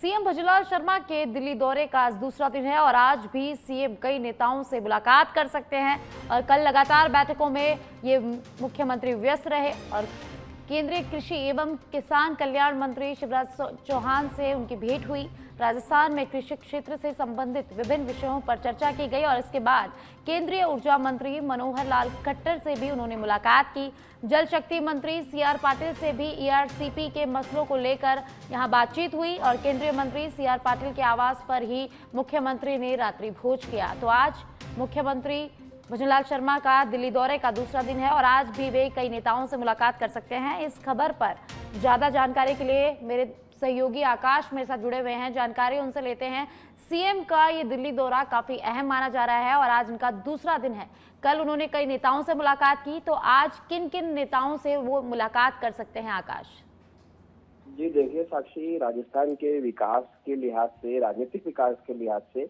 CM Bhajanlal Sharma के दिल्ली दौरे का आज दूसरा दिन है और आज भी सीएम कई नेताओं से मुलाकात कर सकते हैं। और कल लगातार बैठकों में ये मुख्यमंत्री व्यस्त रहे और केंद्रीय कृषि एवं किसान कल्याण मंत्री शिवराज चौहान से उनकी भेंट हुई। राजस्थान में कृषि क्षेत्र से संबंधित विभिन्न विषयों पर चर्चा की गई और इसके बाद केंद्रीय ऊर्जा मंत्री मनोहर लाल खट्टर से भी उन्होंने मुलाकात की। जल शक्ति मंत्री सीआर पाटिल से भी ईआरसीपी के मसलों को लेकर यहां बातचीत हुई और केंद्रीय मंत्री सीआर पाटिल के आवास पर ही मुख्यमंत्री ने रात्रि भोज किया। तो आज मुख्यमंत्री भजनलाल शर्मा का दिल्ली दौरे का दूसरा दिन है और आज भी वे कई नेताओं से मुलाकात कर सकते हैं। इस खबर पर ज्यादा जानकारी के लिए मेरे सहयोगी आकाश मेरे साथ जुड़े हुए हैं, जानकारी उनसे लेते हैं। सीएम का ये दिल्ली दौरा काफी अहम माना जा रहा है और आज उनका दूसरा दिन है। कल उन्होंने कई नेताओं से मुलाकात की, तो आज किन किन नेताओं से वो मुलाकात कर सकते हैं आकाश? जी देखिए साक्षी, राजस्थान के विकास के लिहाज से, राजनीतिक विकास के लिहाज से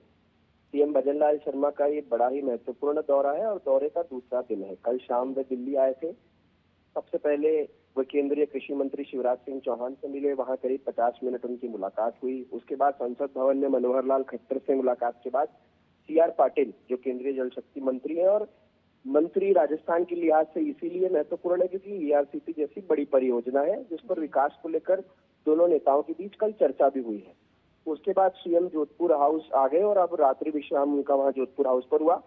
सीएम भजनलाल शर्मा का ये बड़ा ही महत्वपूर्ण दौरा है और दौरे का दूसरा दिन है। कल शाम वे दिल्ली आए थे। सबसे पहले वो केंद्रीय कृषि मंत्री शिवराज सिंह चौहान से मिले, वहां करीब 50 मिनट उनकी मुलाकात हुई। उसके बाद संसद भवन में मनोहर लाल खट्टर से मुलाकात के बाद सीआर पाटिल जो केंद्रीय जल शक्ति मंत्री है और मंत्री राजस्थान के लिहाज से इसीलिए महत्वपूर्ण है क्योंकि ईआरसीपी जैसी बड़ी परियोजना है जिस पर विकास को लेकर दोनों नेताओं के बीच कल चर्चा भी हुई है। उसके बाद सीएम जोधपुर हाउस आ गए और अब रात्रि विश्राम उनका वहां जोधपुर हाउस पर हुआ।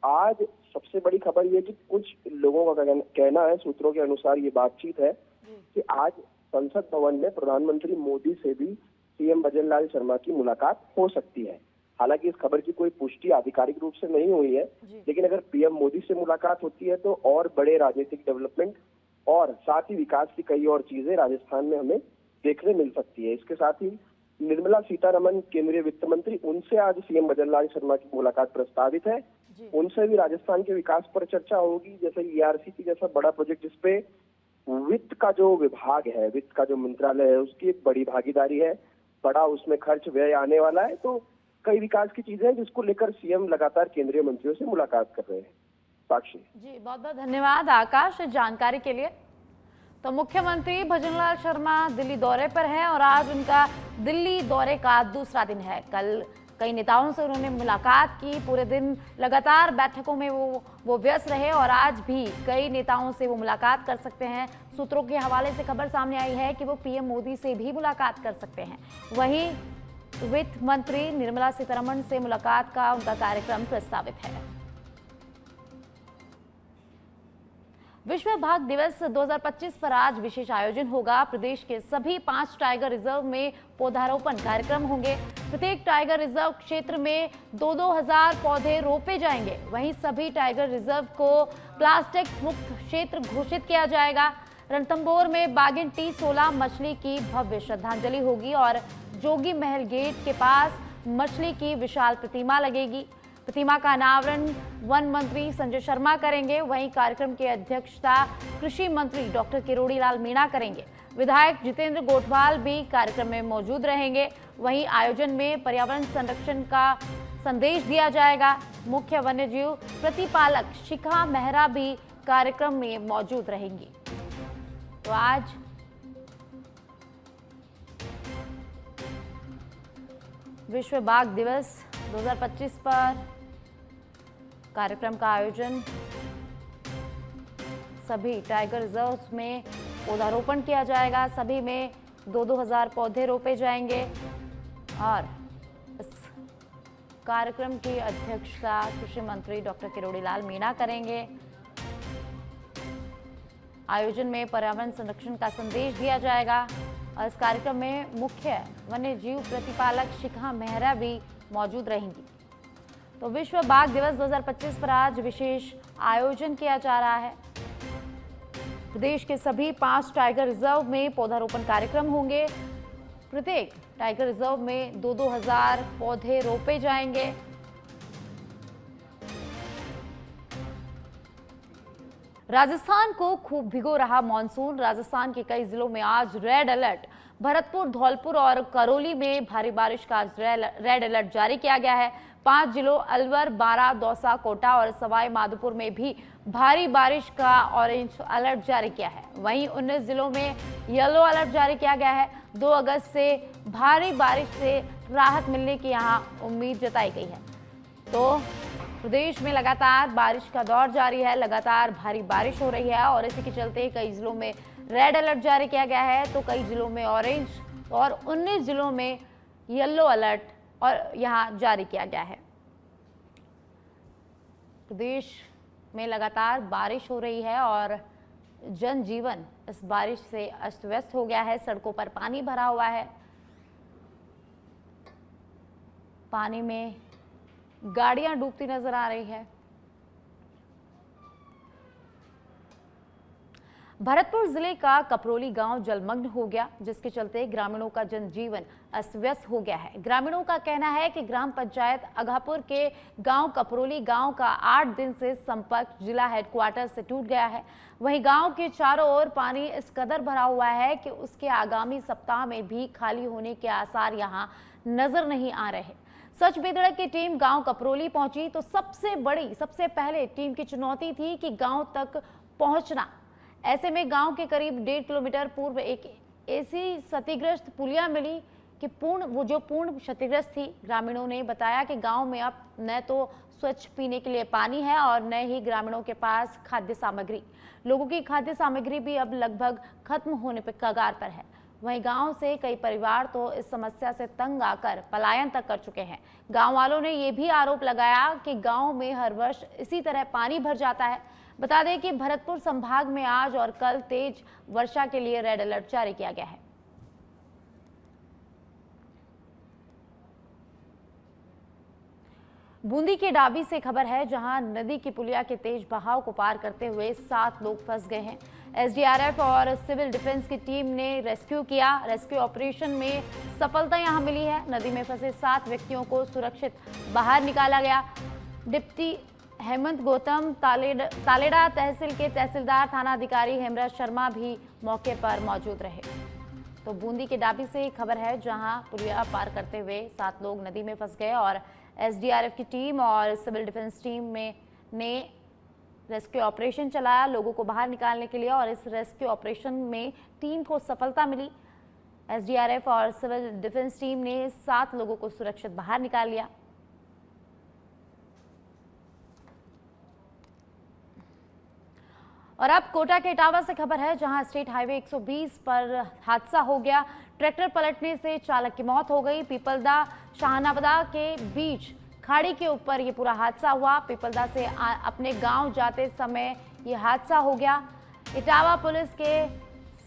आज सबसे बड़ी खबर ये कि कुछ लोगों का कहना है, सूत्रों के अनुसार ये बातचीत है कि आज संसद भवन में प्रधानमंत्री मोदी से भी सीएम भजनलाल शर्मा की मुलाकात हो सकती है। हालांकि इस खबर की कोई पुष्टि आधिकारिक रूप से नहीं हुई है, लेकिन अगर पीएम मोदी से मुलाकात होती है तो और बड़े राजनीतिक डेवलपमेंट और साथ ही विकास की कई और चीजें राजस्थान में हमें देखने मिल सकती है। इसके साथ ही निर्मला सीतारमण केंद्रीय वित्त मंत्री, उनसे आज सीएम भजनलाल शर्मा की मुलाकात प्रस्तावित है। उनसे भी राजस्थान के विकास पर चर्चा होगी, जैसे ईआरसीपी जैसा बड़ा प्रोजेक्ट जिसपे वित्त का जो विभाग है, वित्त का जो मंत्रालय है, उसकी एक बड़ी भागीदारी है, बड़ा उसमें खर्च व्यय आने वाला है। तो कई विकास की चीजें हैं जिसको लेकर सीएम लगातार केंद्रीय मंत्रियों से मुलाकात कर रहे हैं। साक्षी जी, बहुत बहुत धन्यवाद आकाश जानकारी के लिए। तो मुख्यमंत्री भजनलाल शर्मा दिल्ली दौरे पर हैं और आज उनका दिल्ली दौरे का दूसरा दिन है। कल कई नेताओं से उन्होंने मुलाकात की, पूरे दिन लगातार बैठकों में वो व्यस्त रहे और आज भी कई नेताओं से वो मुलाकात कर सकते हैं। सूत्रों के हवाले से खबर सामने आई है कि वो पीएम मोदी से भी मुलाकात कर सकते हैं। वहीं वित्त मंत्री निर्मला सीतारमण से मुलाकात का उनका कार्यक्रम प्रस्तावित है। विश्व बाघ दिवस 2025 पर आज विशेष आयोजन होगा। प्रदेश के सभी 5 टाइगर रिजर्व में पौधारोपण कार्यक्रम होंगे। प्रत्येक टाइगर रिजर्व क्षेत्र में 2-2 हजार पौधे रोपे जाएंगे। वहीं सभी टाइगर रिजर्व को प्लास्टिक मुक्त क्षेत्र घोषित किया जाएगा। रणथंभौर में बागिन T16 मछली की भव्य श्रद्धांजलि होगी और जोगी महल गेट के पास मछली की विशाल प्रतिमा लगेगी। प्रतिमा का अनावरण वन मंत्री संजय शर्मा करेंगे। वहीं कार्यक्रम की अध्यक्षता कृषि मंत्री डॉक्टर किरोड़ी लाल मीणा करेंगे। विधायक जितेंद्र गोठवाल भी कार्यक्रम में मौजूद रहेंगे। वहीं आयोजन में पर्यावरण संरक्षण का संदेश दिया जाएगा। मुख्य वन्यजीव प्रतिपालक शिखा मेहरा भी कार्यक्रम में मौजूद रहेंगी। तो आज विश्व बाघ दिवस 2025 पर कार्यक्रम का आयोजन सभी टाइगर रिजर्व में पौधारोपण किया जाएगा। सभी में 2-2 हजार पौधे रोपे जाएंगे और इस कार्यक्रम की अध्यक्षता कृषि मंत्री डॉक्टर किरोड़ी लाल मीणा करेंगे। आयोजन में पर्यावरण संरक्षण का संदेश दिया जाएगा और इस कार्यक्रम में मुख्य वन्यजीव प्रतिपालक शिखा मेहरा भी मौजूद रहेंगी। तो विश्व बाघ दिवस 2025 पर आज विशेष आयोजन किया जा रहा है। प्रदेश के सभी 5 टाइगर रिजर्व में पौधारोपण कार्यक्रम होंगे। प्रत्येक टाइगर रिजर्व में 2-2 हजार पौधे रोपे जाएंगे। राजस्थान को खूब भिगो रहा मॉनसून। राजस्थान के कई जिलों में आज रेड अलर्ट भरतपुर, धौलपुर और करौली में भारी बारिश का आज रेड अलर्ट जारी किया गया है। 5 जिलों अलवर, बारां, दौसा, कोटा और सवाई माधोपुर में भी भारी बारिश का ऑरेंज अलर्ट जारी किया है। वहीं 19 जिलों में येलो अलर्ट जारी किया गया है। 2 अगस्त से भारी बारिश से राहत मिलने की यहां उम्मीद जताई गई है। तो प्रदेश में लगातार बारिश का दौर जारी है, लगातार भारी बारिश हो रही है और इसी के चलते कई जिलों में रेड अलर्ट जारी किया गया है, तो कई जिलों में ऑरेंज और 19 जिलों में येलो अलर्ट और यहां जारी किया गया है। प्रदेश में लगातार बारिश हो रही है और जनजीवन इस बारिश से अस्त व्यस्त हो गया है। सड़कों पर पानी भरा हुआ है, पानी में गाड़ियां डूबती नजर आ रही है। भरतपुर जिले का कपरोली गांव जलमग्न हो गया, जिसके चलते ग्रामीणों का जनजीवन अस्त व्यस्त हो गया है। ग्रामीणों का कहना है कि ग्राम पंचायत अघापुर के गांव कपरोली गांव का 8 दिन से संपर्क जिला हेडक्वार्टर से टूट गया है। वहीं गांव के चारों ओर पानी इस कदर भरा हुआ है कि उसके आगामी सप्ताह में भी खाली होने के आसार यहां नजर नहीं आ रहे। सच बेधड़क की टीम गांव कपरोली पहुंची तो सबसे पहले टीम की चुनौती थी कि गांव तक पहुंचना। ऐसे में गांव के करीब 1.5 किलोमीटर पूर्व एक ऐसी क्षतिग्रस्त पुलिया मिली कि पूर्ण क्षतिग्रस्त थी। ग्रामीणों ने बताया कि गांव में अब न तो स्वच्छ पीने के लिए पानी है और न ही ग्रामीणों के पास खाद्य सामग्री। लोगों की खाद्य सामग्री भी अब लगभग खत्म होने पर कगार पर है। वहीं गांव से कई परिवार तो इस समस्या से तंग आकर पलायन तक कर चुके हैं। गांव वालों ने यह भी आरोप लगाया कि गांव में हर वर्ष इसी तरह पानी भर जाता है। बता दें कि भरतपुर संभाग में आज और कल तेज वर्षा के लिए रेड अलर्ट जारी किया गया है। बूंदी के डाबी से खबर है, जहां नदी की पुलिया के तेज बहाव को पार करते हुए 7 लोग फंस गए हैं। एसडीआरएफ और सिविल डिफेंस की टीम ने रेस्क्यू किया। रेस्क्यू ऑपरेशन में सफलता यहां मिली है। नदी में फंसे 7 व्यक्तियों को सुरक्षित बाहर निकाला गया। डिप्टी हेमंत गौतम, तालेड़ा तहसील के तहसीलदार थाना अधिकारी हेमराज शर्मा भी मौके पर मौजूद रहे। तो बूंदी के डाबी से खबर है, जहां पुलिया पार करते हुए 7 लोग नदी में फंस गए और एसडीआरएफ की टीम और सिविल डिफेंस टीम ने रेस्क्यू ऑपरेशन चलाया लोगों को बाहर निकालने के लिए और इस रेस्क्यू ऑपरेशन में टीम को सफलता मिली। एसडीआरएफ और सिविल डिफेंस टीम ने 7 लोगों को सुरक्षित बाहर निकाल लिया। और अब कोटा के इटावा से खबर है, जहां स्टेट हाईवे 120 पर हादसा हो गया। ट्रैक्टर पलटने से चालक की मौत हो गई। पीपलदा शाहनाबदा के बीच खाड़ी के ऊपर ये पूरा हादसा हुआ। पीपलदा से अपने गांव जाते समय ये हादसा हो गया। इटावा पुलिस के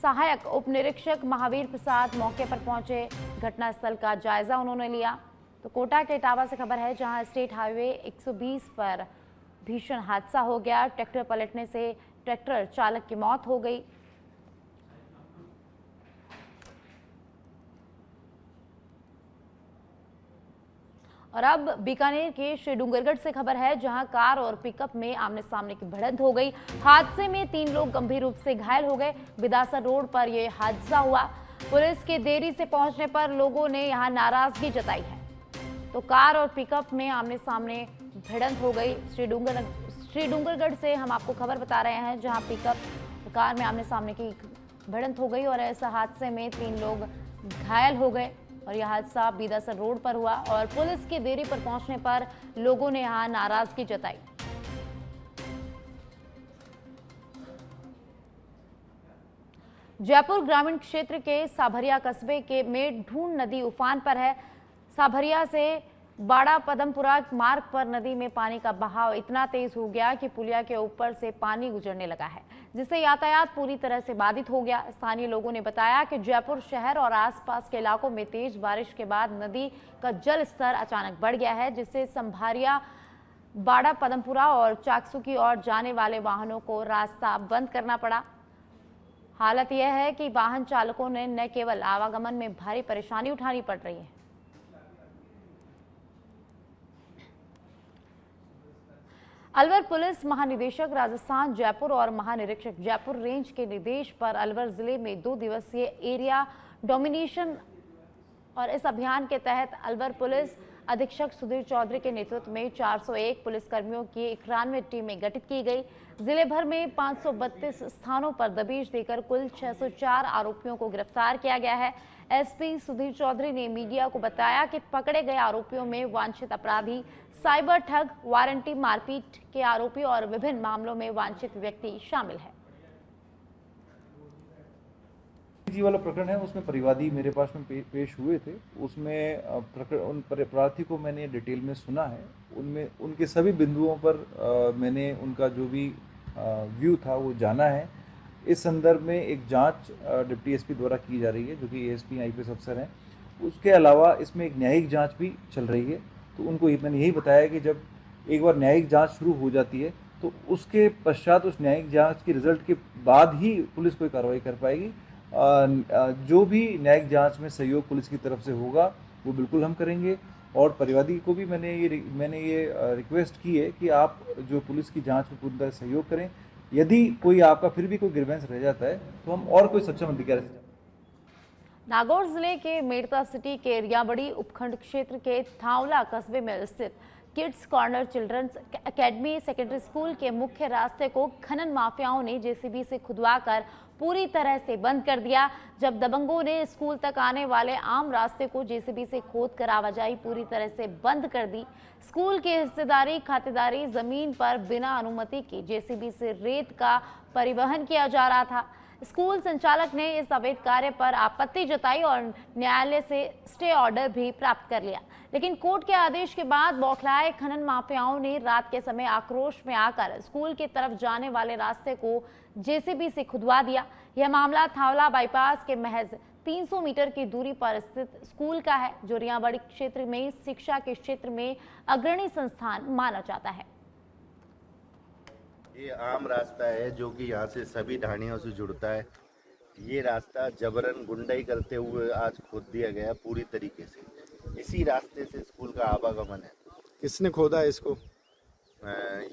सहायक उप निरीक्षक महावीर प्रसाद मौके पर पहुंचे। घटनास्थल का जायजा उन्होंने लिया। तो कोटा के इटावा से खबर है, जहां स्टेट हाईवे 120 पर भीषण हादसा हो गया। ट्रैक्टर पलटने से ट्रैक्टर चालक की मौत हो गई। और अब बीकानेर के श्री डूंगरगढ़ से खबर है, जहां कार और पिकअप में आमने सामने की भिड़ंत हो गई। हादसे में 3 लोग गंभीर रूप से घायल हो गए। बिदासर रोड पर यह हादसा हुआ। पुलिस के देरी से पहुंचने पर लोगों ने यहां नाराजगी जताई है। तो कार और पिकअप में आमने सामने भिड़ंत हो गई। श्री डूंगरगढ़ से हम आपको खबर बता रहे हैं, जहां पिकअप कार में आमने सामने की भिड़ंत हो गई और इस हादसे में 3 लोग घायल हो गए। और यह हादसा बीदासर रोड पर हुआ और पुलिस की देरी पर पहुंचने पर लोगों ने यहां नाराजगी जताई। जयपुर ग्रामीण क्षेत्र के साभरिया कस्बे के में ढूंढ नदी उफान पर है। साभरिया से बाड़ा पदमपुरा मार्ग पर नदी में पानी का बहाव इतना तेज हो गया कि पुलिया के ऊपर से पानी गुजरने लगा है, जिससे यातायात पूरी तरह से बाधित हो गया। स्थानीय लोगों ने बताया कि जयपुर शहर और आसपास के इलाकों में तेज बारिश के बाद नदी का जल स्तर अचानक बढ़ गया है, जिससे संभारिया, बाड़ा पदमपुरा और चाकसू की ओर जाने वाले वाहनों को रास्ता बंद करना पड़ा। हालत यह है कि वाहन चालकों ने न केवल आवागमन में भारी परेशानी उठानी पड़ रही है। अलवर पुलिस महानिदेशक राजस्थान जयपुर और महानिरीक्षक जयपुर रेंज के निर्देश पर अलवर जिले में 2 दिवसीय एरिया डोमिनेशन। और इस अभियान के तहत अलवर पुलिस अधीक्षक सुधीर चौधरी के नेतृत्व में 401 पुलिसकर्मियों की 91 टीमें गठित की गई। जिले भर में 532 स्थानों पर दबिश देकर कुल 604 आरोपियों को गिरफ्तार किया गया है। एसपी सुधीर चौधरी ने मीडिया को बताया कि पकड़े गए आरोपियों में वांछित अपराधी, साइबर ठग, वारंटी मारपीट के आरोपी और विभिन्न मामलों में वांछित व्यक्ति शामिल है। जी वाला प्रकरण है, उसमें परिवादी मेरे पास में पेश हुए थे। उसमें उन प्रार्थी को मैंने डिटेल में सुना है। उनमें उनके सभी बिंदुओं पर मैंने उनका जो भी व्यू था वो जाना है। इस संदर्भ में एक जांच डिप्टी एसपी द्वारा की जा रही है, जो कि एएसपी आईपीएस अफसर हैं। उसके अलावा इसमें एक न्यायिक जांच भी चल रही है। तो उनको मैंने यही बताया कि जब एक बार न्यायिक जांच शुरू हो जाती है तो उसके पश्चात उस न्यायिक जांच के रिजल्ट के बाद ही पुलिस कोई कार्रवाई कर पाएगी। जो भी न्यायिक जांच में सहयोग पुलिस की तरफ से होगा वो बिल्कुल हम करेंगे। और परिवादी को भी मैंने ये रिक्वेस्ट की है कि आप जो पुलिस की जांच में पूरी तरह सहयोग करें। यदि कोई आपका फिर भी कोई ग्रीवेंस रह जाता है तो हम और कोई सक्षम अधिकारी से। नागौर जिले के मेड़ता सिटी के रियाबड़ी उपखंड क्षेत्र के थावला कस्बे में स्थित kids corner children's academy secondary school के मुख्य रास्ते को खनन माफियाओं ने जेसीबी से खुदवाकर पूरी तरह से बंद कर दिया। जब दबंगों ने स्कूल तक आने वाले आम रास्ते को जेसीबी से खोदकर आवाजाही पूरी तरह से बंद कर दी। स्कूल की हिस्सेदारी खातेदारी जमीन पर बिना अनुमति के जेसीबी से रेत का परिवहन किया जा रहा था। स्कूल संचालक ने इस अवैध कार्य पर आपत्ति जताई और न्यायालय से स्टे ऑर्डर भी प्राप्त कर लिया, लेकिन कोर्ट के आदेश के बाद बौखलाए खनन माफियाओं ने रात के समय आक्रोश में आकर स्कूल की तरफ जाने वाले रास्ते को जेसीबी से खुदवा दिया। यह मामला थावला बाईपास के महज 300 मीटर की दूरी पर स्थित स्कूल का है, जो रियाबड़ी क्षेत्र में शिक्षा के क्षेत्र में अग्रणी संस्थान माना जाता है। ये आम रास्ता है जो कि यहाँ से सभी ढाणियों से जुड़ता है। ये रास्ता जबरन गुंडाई करते हुए आज खोद दिया गया पूरी तरीके से। इसी रास्ते से स्कूल का आवागमन है। किसने खोदा है इसको?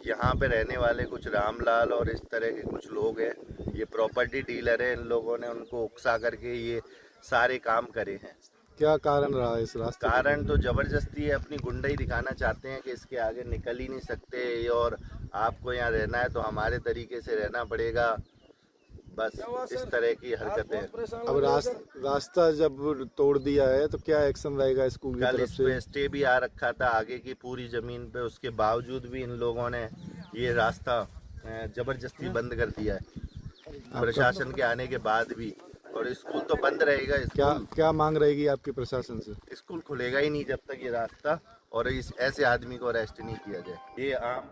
यहाँ पे रहने वाले कुछ रामलाल और इस तरह के कुछ लोग हैं। ये प्रॉपर्टी डीलर है। इन लोगों ने उनको उकसा करके ये सारे काम करे हैं। क्या कारण रहा है इस रास्ते? कारण तो जबरदस्ती है, अपनी गुंडाई दिखाना चाहते हैं कि इसके आगे निकल ही नहीं सकते और आपको यहाँ रहना है तो हमारे तरीके से रहना पड़ेगा। बस इस तरह की हरकतें। अब रास्ता जब तोड़ दिया है तो क्या एक्शन रहेगा स्कूल की कल तरफ इस से? पे स्टे भी आ रखा था आगे की पूरी जमीन पे, उसके बावजूद भी इन लोगों ने ये रास्ता जबरदस्ती बंद कर दिया है प्रशासन के आने के बाद भी। और स्कूल तो बंद रहेगा। क्या मांग रहेगी आपकी प्रशासन से? स्कूल खुलेगा ही नहीं जब तक ये रास्ता और इस ऐसे आदमी को अरेस्ट नहीं किया जाए। ये आम